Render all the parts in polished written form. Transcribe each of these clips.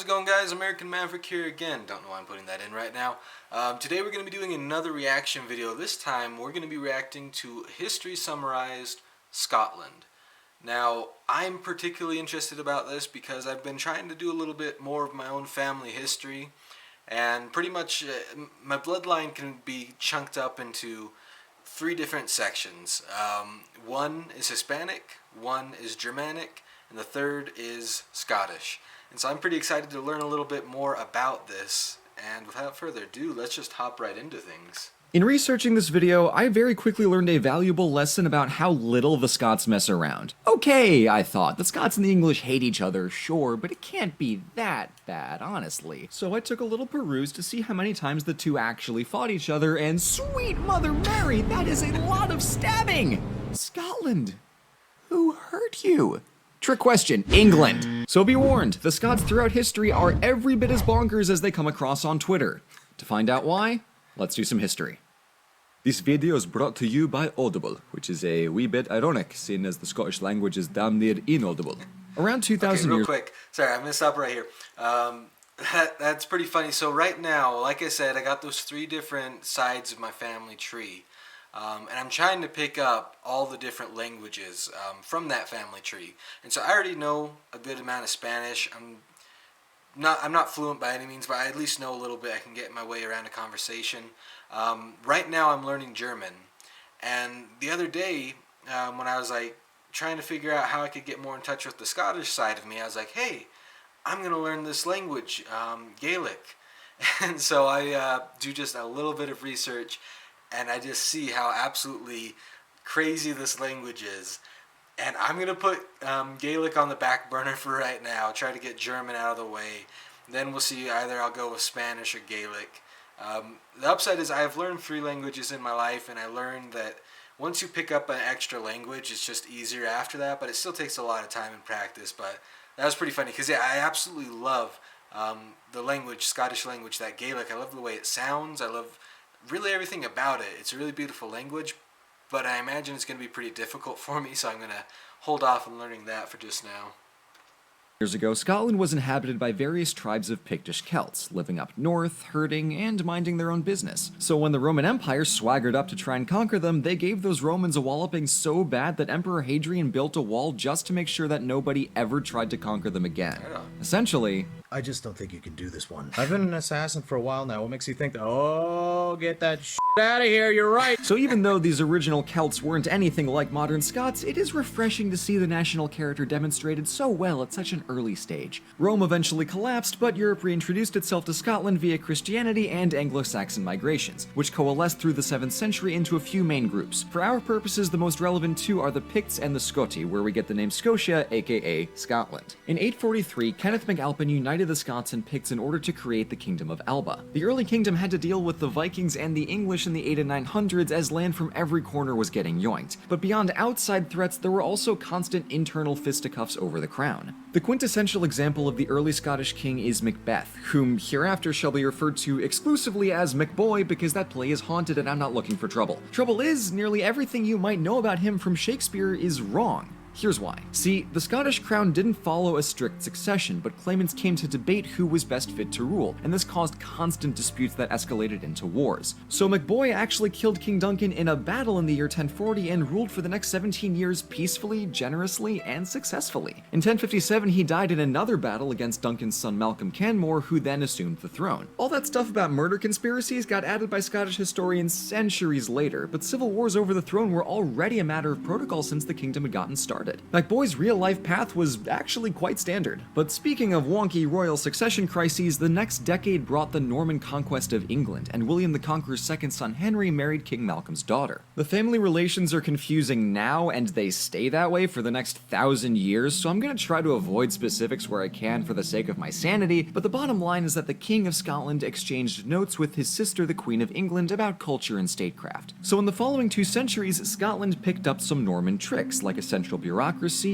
it going, guys? American Maverick here again. Don't know why I'm putting that in right now. Today we're going to be doing another reaction video. This time we're going to be reacting to History Summarized Scotland. Now, I'm particularly interested about this because I've been trying to do a little bit more of my own family history, and pretty much my bloodline can be chunked up into three different sections. One is Hispanic, one is Germanic, and the third is Scottish. And so I'm pretty excited to learn a little bit more about this, and without further ado, let's just hop right into things. In researching this video, I very quickly learned a valuable lesson about how little the Scots mess around. Okay, I thought, the Scots and the English hate each other, sure, but it can't be that bad, honestly. So I took a little peruse to see how many times the two actually fought each other, and sweet Mother Mary, that is a lot of stabbing! Scotland, who hurt you? Trick question, England. So be warned, the Scots throughout history are every bit as bonkers as they come across on Twitter. To find out why, let's do some history. This video is brought to you by Audible, which is a wee bit ironic, seeing as the Scottish language is damn near inaudible. Around 2,000 real years- quick, sorry, I'm gonna stop right here. That's pretty funny. So right now, like I said, I got those three different sides of my family tree. And I'm trying to pick up all the different languages from that family tree. And so I already know a good amount of Spanish. I'm not fluent by any means, but I at least know a little bit. I can get my way around a conversation. Right now I'm learning German. And the other day, when I was like trying to figure out how I could get more in touch with the Scottish side of me, I was like, hey, I'm going to learn this language, Gaelic. And so I do just a little bit of research, and I just see how absolutely crazy this language is. And I'm going to put Gaelic on the back burner for right now, try to get German out of the way. Then we'll see, either I'll go with Spanish or Gaelic. The upside is I have learned three languages in my life, and I learned that once you pick up an extra language, it's just easier after that, but it still takes a lot of time and practice. But that was pretty funny, because yeah, I absolutely love the language, Scottish language, that Gaelic. I love the way it sounds. I love really everything about it. It's a really beautiful language, but I imagine it's going to be pretty difficult for me, so I'm going to hold off on learning that for just now. Years ago, Scotland was inhabited by various tribes of Pictish Celts, living up north, herding, and minding their own business. So when the Roman Empire swaggered up to try and conquer them, they gave those Romans a walloping so bad that Emperor Hadrian built a wall just to make sure that nobody ever tried to conquer them again. Essentially, I just don't think you can do this one. I've been an assassin for a while now. What makes you think that, oh, get that shit out of here, you're right. So even though these original Celts weren't anything like modern Scots, it is refreshing to see the national character demonstrated so well at such an early stage. Rome eventually collapsed, but Europe reintroduced itself to Scotland via Christianity and Anglo-Saxon migrations, which coalesced through the 7th century into a few main groups. For our purposes, the most relevant two are the Picts and the Scoti, where we get the name Scotia, aka Scotland. In 843, Kenneth MacAlpin united the Scots and Picts in order to create the Kingdom of Elba. The early kingdom had to deal with the Vikings and the English in the 8 and 900s as land from every corner was getting yoinked. But beyond outside threats, there were also constant internal fisticuffs over the crown. The quintessential example of the early Scottish king is Macbeth, whom hereafter shall be referred to exclusively as Macboy because that play is haunted and I'm not looking for trouble. Trouble is, nearly everything you might know about him from Shakespeare is wrong. Here's why. See, the Scottish crown didn't follow a strict succession, but claimants came to debate who was best fit to rule, and this caused constant disputes that escalated into wars. So Macboy actually killed King Duncan in a battle in the year 1040 and ruled for the next 17 years peacefully, generously, and successfully. In 1057, he died in another battle against Duncan's son Malcolm Canmore, who then assumed the throne. All that stuff about murder conspiracies got added by Scottish historians centuries later, but civil wars over the throne were already a matter of protocol since the kingdom had gotten started. Macboy's real-life path was actually quite standard. But speaking of wonky royal succession crises, the next decade brought the Norman conquest of England, and William the Conqueror's second son Henry married King Malcolm's daughter. The family relations are confusing now, and they stay that way for the next 1,000 years, so I'm gonna try to avoid specifics where I can for the sake of my sanity, but the bottom line is that the King of Scotland exchanged notes with his sister the Queen of England about culture and statecraft. So in the following 2 centuries, Scotland picked up some Norman tricks, like a central bureaucracy,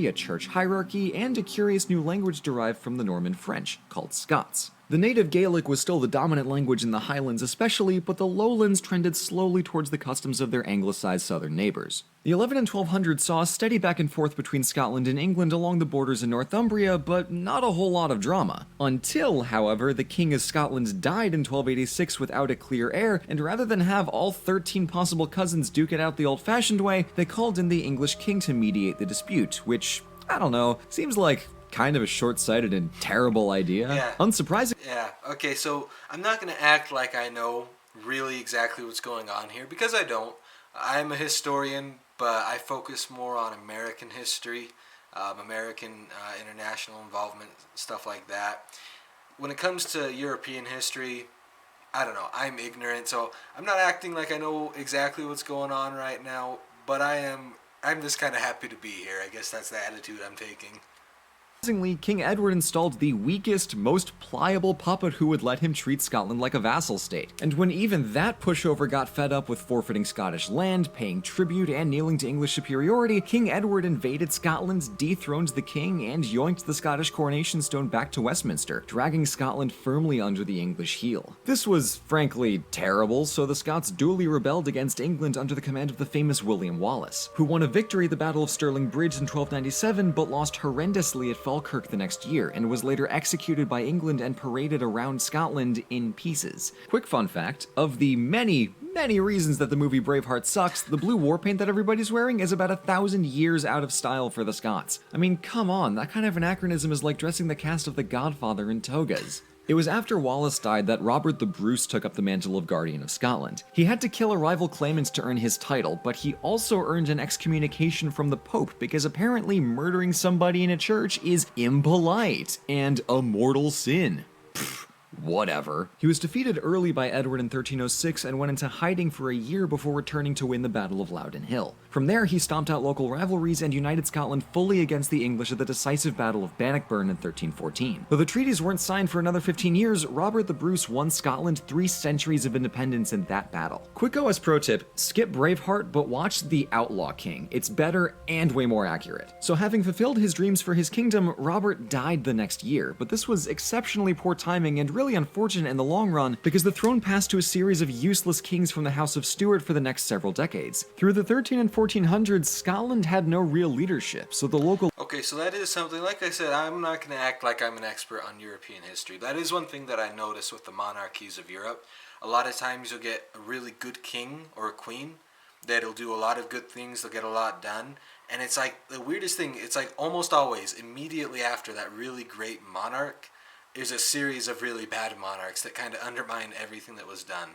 a church hierarchy, and a curious new language derived from the Norman French, called Scots. The native Gaelic was still the dominant language in the Highlands especially, but the lowlands trended slowly towards the customs of their anglicized southern neighbors. The 11 and 1200s saw a steady back and forth between Scotland and England along the borders in Northumbria, but not a whole lot of drama. Until, however, the King of Scotland died in 1286 without a clear heir, and rather than have all 13 possible cousins duke it out the old-fashioned way, they called in the English king to mediate the dispute, which, I don't know, seems like kind of a short-sighted and terrible idea. Yeah. Unsurprising. Yeah, okay, so I'm not going to act like I know really exactly what's going on here, because I don't. I'm a historian, but I focus more on American history, American international involvement, stuff like that. When it comes to European history, I don't know, I'm ignorant, so I'm not acting like I know exactly what's going on right now, but I'm just kind of happy to be here. I guess that's the attitude I'm taking. Surprisingly, King Edward installed the weakest, most pliable puppet who would let him treat Scotland like a vassal state. And when even that pushover got fed up with forfeiting Scottish land, paying tribute, and kneeling to English superiority, King Edward invaded Scotland, dethroned the king, and yoinked the Scottish coronation stone back to Westminster, dragging Scotland firmly under the English heel. This was, frankly, terrible, so the Scots duly rebelled against England under the command of the famous William Wallace, who won a victory at the Battle of Stirling Bridge in 1297 but lost horrendously at Falkirk the next year, and was later executed by England and paraded around Scotland in pieces. Quick fun fact, of the many reasons that the movie Braveheart sucks, the blue war paint that everybody's wearing is about 1,000 years out of style for the Scots. I mean, come on, that kind of anachronism is like dressing the cast of The Godfather in togas. It was after Wallace died that Robert the Bruce took up the mantle of Guardian of Scotland. He had to kill a rival claimant to earn his title, but he also earned an excommunication from the Pope because apparently murdering somebody in a church is impolite and a mortal sin. Whatever. He was defeated early by Edward in 1306 and went into hiding for a year before returning to win the Battle of Loudon Hill. From there, he stomped out local rivalries and united Scotland fully against the English at the decisive Battle of Bannockburn in 1314. Though the treaties weren't signed for another 15 years, Robert the Bruce won Scotland 3 centuries of independence in that battle. Quick OS pro tip, skip Braveheart but watch The Outlaw King. It's better and way more accurate. So having fulfilled his dreams for his kingdom, Robert died the next year, but this was exceptionally poor timing and really unfortunate in the long run because the throne passed to a series of useless kings from the House of Stuart for the next several decades. Through the 13 and 1400s, Scotland had no real leadership, so the local... Okay, so that is something, like I said, I'm not going to act like I'm an expert on European history. That is one thing that I notice with the monarchies of Europe. A lot of times you'll get a really good king or a queen that'll do a lot of good things, they'll get a lot done, and it's like, the weirdest thing, it's like almost always, immediately after that really great monarch, there's a series of really bad monarchs that kind of undermine everything that was done.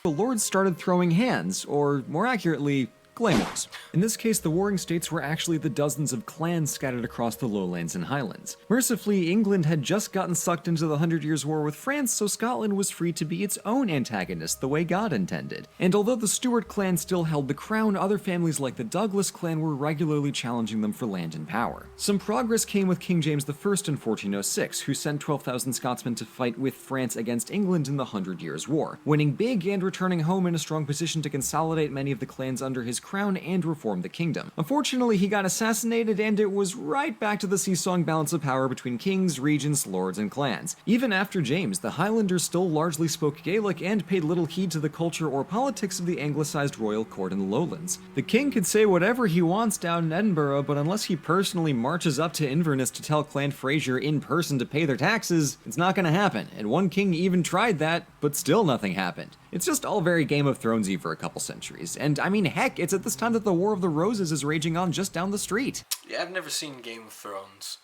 The lords started throwing hands, or more accurately, claymores. In this case, the warring states were actually the dozens of clans scattered across the lowlands and highlands. Mercifully, England had just gotten sucked into the 100 Years' War with France, so Scotland was free to be its own antagonist the way God intended. And although the Stuart clan still held the crown, other families like the Douglas clan were regularly challenging them for land and power. Some progress came with King James I in 1406, who sent 12,000 Scotsmen to fight with France against England in the 100 Years' War, winning big and returning home in a strong position to consolidate many of the clans under his crown and reform the kingdom. Unfortunately, he got assassinated and it was right back to the seesawing balance of power between kings, regents, lords, and clans. Even after James, the Highlanders still largely spoke Gaelic and paid little heed to the culture or politics of the anglicized royal court in the lowlands. The king could say whatever he wants down in Edinburgh, but unless he personally marches up to Inverness to tell Clan Fraser in person to pay their taxes, it's not gonna happen. And one king even tried that, but still nothing happened. It's just all very Game of Thronesy for a couple centuries, and I mean, heck, it's at this time that the War of the Roses is raging on just down the street. Yeah, I've never seen Game of Thrones.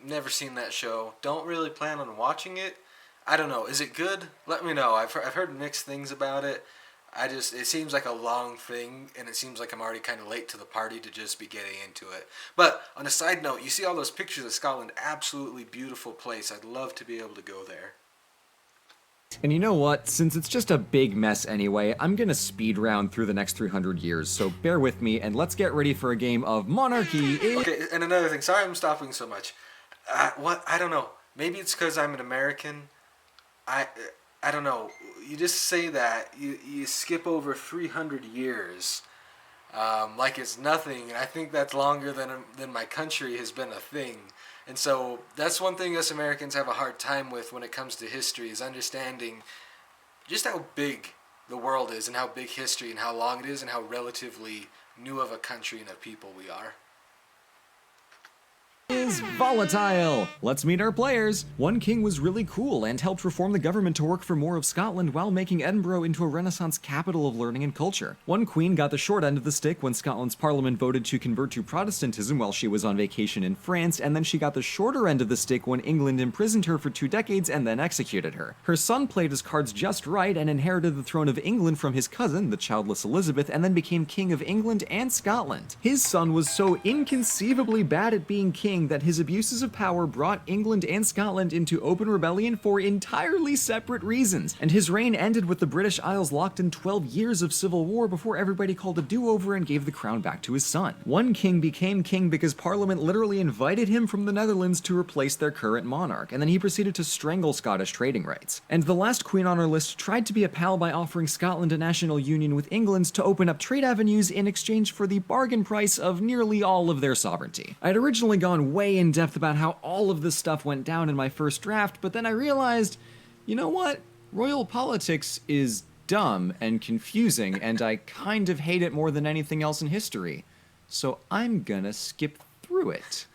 Never seen that show. Don't really plan on watching it. I don't know. Is it good? Let me know. I've heard mixed things about it. It seems like a long thing, and it seems like I'm already kind of late to the party to just be getting into it. But on a side note, you see all those pictures of Scotland, absolutely beautiful place. I'd love to be able to go there. And you know what? Since it's just a big mess anyway, I'm gonna speed round through the next 300 years, so bear with me and let's get ready for a game of Monarchy. Okay, and another thing, sorry I'm stopping so much. I don't know. Maybe it's because I'm an American. I don't know. You just say that, you skip over 300 years, like it's nothing. And I think that's longer than my country has been a thing. And so that's one thing us Americans have a hard time with when it comes to history, is understanding just how big the world is and how big history and how long it is and how relatively new of a country and a people we are. Is volatile. Let's meet our players. One king was really cool and helped reform the government to work for more of Scotland while making Edinburgh into a Renaissance capital of learning and culture. One queen got the short end of the stick when Scotland's parliament voted to convert to Protestantism while she was on vacation in France, and then she got the shorter end of the stick when England imprisoned her for 2 decades and then executed her. Her son played his cards just right and inherited the throne of England from his cousin, the childless Elizabeth, and then became King of England and Scotland. His son was so inconceivably bad at being king that his abuses of power brought England and Scotland into open rebellion for entirely separate reasons, and his reign ended with the British Isles locked in 12 years of civil war before everybody called a do-over and gave the crown back to his son. One king became king because Parliament literally invited him from the Netherlands to replace their current monarch, and then he proceeded to strangle Scottish trading rights. And the last queen on our list tried to be a pal by offering Scotland a national union with England to open up trade avenues in exchange for the bargain price of nearly all of their sovereignty. I'd originally gone way in depth about how all of this stuff went down in my first draft, but then I realized, you know what? Royal politics is dumb and confusing, and I kind of hate it more than anything else in history. So I'm gonna skip through it.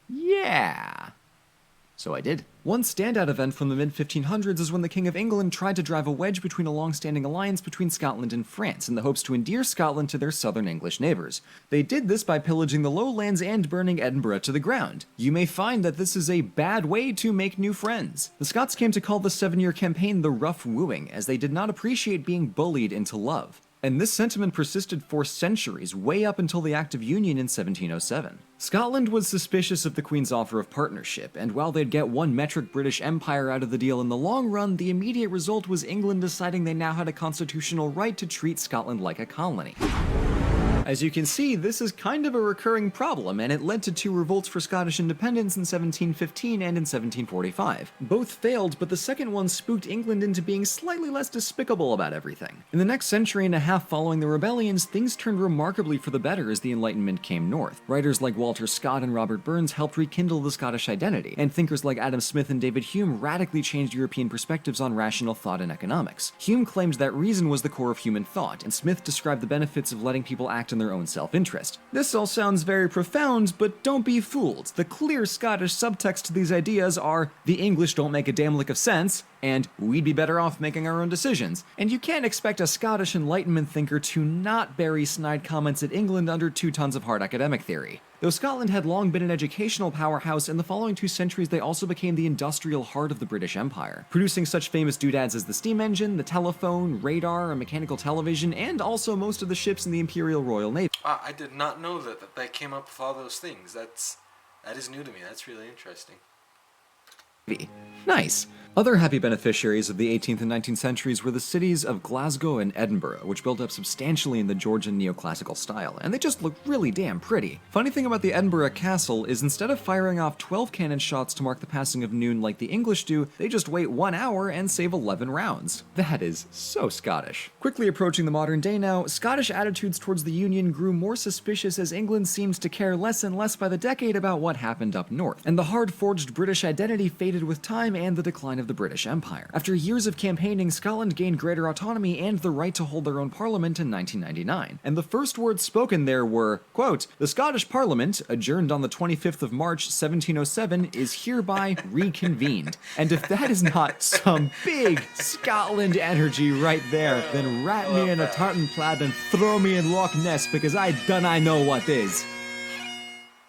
Yeah. So I did. One standout event from the mid-1500s is when the King of England tried to drive a wedge between a long-standing alliance between Scotland and France in the hopes to endear Scotland to their southern English neighbors. They did this by pillaging the lowlands and burning Edinburgh to the ground. You may find that this is a bad way to make new friends. The Scots came to call the 7-year campaign the Rough Wooing, as they did not appreciate being bullied into love. And this sentiment persisted for centuries, way up until the Act of Union in 1707. Scotland was suspicious of the Queen's offer of partnership, and while they'd get one metric British Empire out of the deal in the long run, the immediate result was England deciding they now had a constitutional right to treat Scotland like a colony. As you can see, this is kind of a recurring problem, and it led to 2 revolts for Scottish independence in 1715 and in 1745. Both failed, but the second one spooked England into being slightly less despicable about everything. In the next century and a half following the rebellions, things turned remarkably for the better as the Enlightenment came north. Writers like Walter Scott and Robert Burns helped rekindle the Scottish identity, and thinkers like Adam Smith and David Hume radically changed European perspectives on rational thought and economics. Hume claimed that reason was the core of human thought, and Smith described the benefits of letting people act in their own self-interest. This all sounds very profound, but don't be fooled. The clear Scottish subtext to these ideas are, the English don't make a damn lick of sense, and we'd be better off making our own decisions. And you can't expect a Scottish Enlightenment thinker to not bury snide comments at England under 2 tons of hard academic theory. Though Scotland had long been an educational powerhouse, in the following 2 centuries they also became the industrial heart of the British Empire, producing such famous doodads as the steam engine, the telephone, radar, a mechanical television, and also most of the ships in the Imperial Royal Navy. Wow, I did not know that came up with all those things. That is new to me. That's really interesting. Nice. Other happy beneficiaries of the 18th and 19th centuries were the cities of Glasgow and Edinburgh, which built up substantially in the Georgian neoclassical style, and they just look really damn pretty. Funny thing about the Edinburgh castle is instead of firing off 12 cannon shots to mark the passing of noon like the English do, they just wait 1 hour and save 11 rounds. That is so Scottish. Quickly approaching the modern day now, Scottish attitudes towards the Union grew more suspicious as England seems to care less and less by the decade about what happened up north, and the hard-forged British identity faded with time and the decline of the British Empire. After years of campaigning, Scotland gained greater autonomy and the right to hold their own parliament in 1999. And the first words spoken there were, quote, "The Scottish Parliament, adjourned on the 25th of March, 1707, is hereby reconvened." And if that is not some big Scotland energy right there, then wrap me in a tartan plaid and throw me in Loch Ness, because I know what is.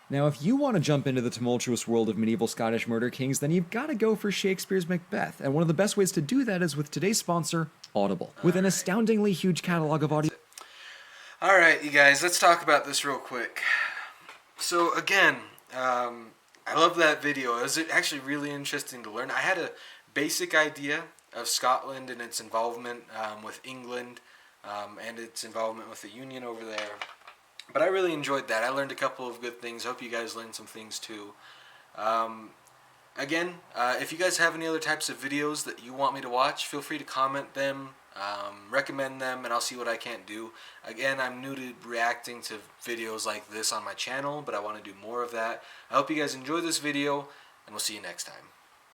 Now, if you want to jump into the tumultuous world of medieval Scottish murder kings, then you've got to go for Shakespeare's Macbeth, and one of the best ways to do that is with today's sponsor, Audible. With an astoundingly huge catalog of audio... Alright, you guys, let's talk about this real quick. So, again, I love that video. It was actually really interesting to learn. I had a basic idea of Scotland and its involvement with England and its involvement with the Union over there. But I really enjoyed that. I learned a couple of good things. Hope you guys learned some things too. Again, if you guys have any other types of videos that you want me to watch, feel free to comment them recommend them, and I'll see what I can't do. Again, I'm new to reacting to videos like this on my channel, but I want to do more of that. I hope you guys enjoy this video, and we'll see you next time.